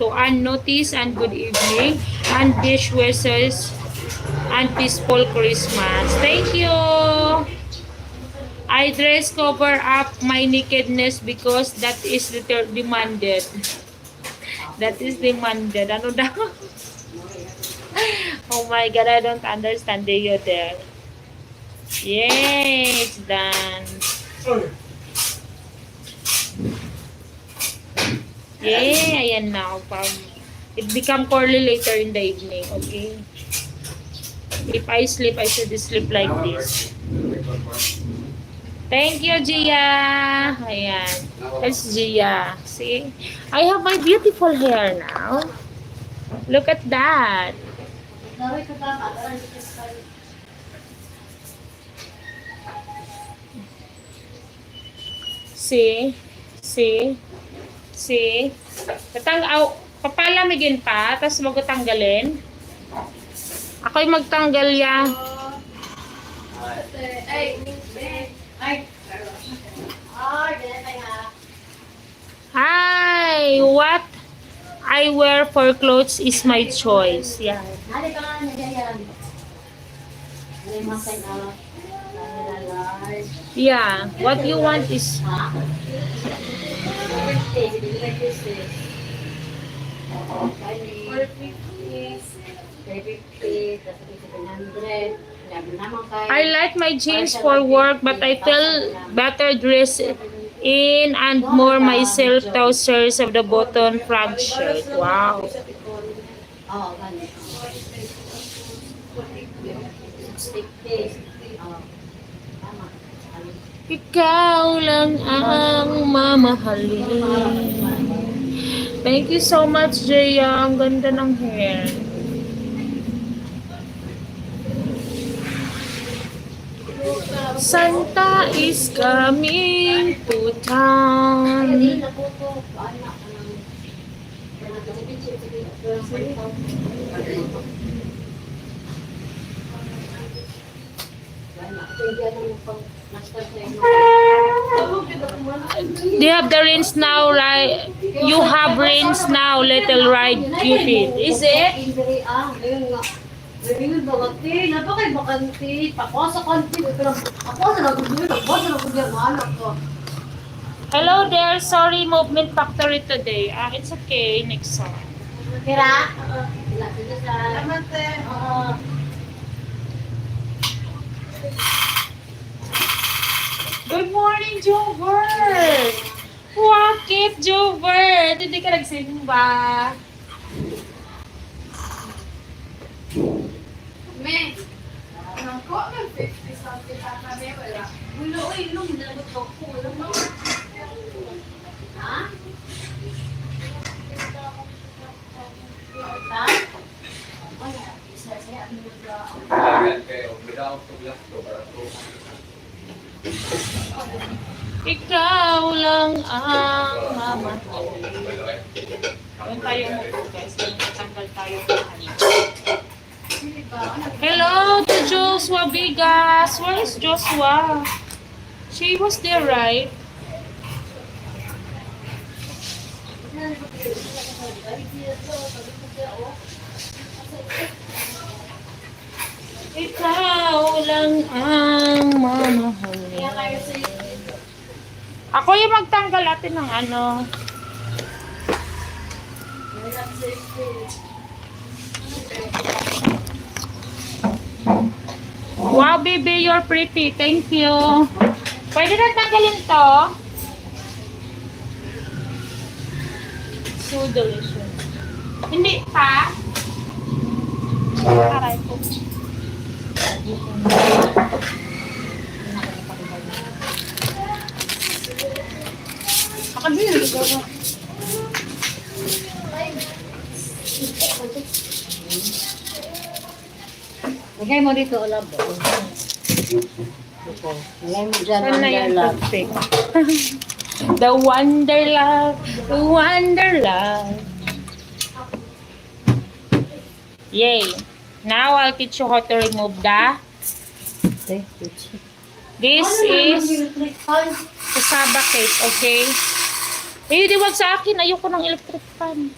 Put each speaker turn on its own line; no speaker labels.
to unnoticed and good evening and best wishes and peaceful Christmas. Thank you. I dress cover up my nakedness because that is demanded. That is demanded. Ano daw? Oh my God, I don't understand the there. Yay, it's done. Yay, ayan na. It become curly later in the evening, okay? If I sleep, I should sleep like this. Thank you, Gia. Ayan. That's Gia. See? I have my beautiful hair now. Look at that. See? See? See? Papalamigin pa, tapos magtanggalin. Ako'y magtanggal ya. Hi! What I wear for clothes is my choice. Yeah. Yeah. What you want is... I like my jeans for work, but I feel better dressed in and more myself trousers of the button front shirt. Wow. Ikaw lang ang mamahalin. Thank you so much, Jaya. Ang ganda ng hair. Santa is coming to town. Do you have the reins now, right? You have reins now, little ride Cupid. Is it? Hello there. Sorry, movement factory today. It's okay. Next song.
Kira?
Good morning, Jovert! Wakit, Jovert! Hindi ka nagsimba.
Me, ko ang 50 something at na may wala. Bulo, ilong, hindi na ko ilong mo. Ha? Ha? Isa siya, ang
Ikaw lang ang mamahalin. Doon tayo mo po, guys. Tanggal tayo ng Hello to Joshua Vegas. Where is Joshua? She was there, right? Ikaw lang ang mamahalin. Ako yung magtanggal natin ng ano. Wow, baby, you're pretty. Thank you. Pwede na tanggalin to? So delicious. Hindi pa? Aray po. Makabili ko ba?
Lagay mo dito, love. Lagay mo dyan,
Saan na yung
love.
toothpick? The wonder love. The wonder love. Yay. Now I'll teach you how to remove the... This is cassava cake, okay? Eh, di wag sa akin. Ayoko ng electric fan.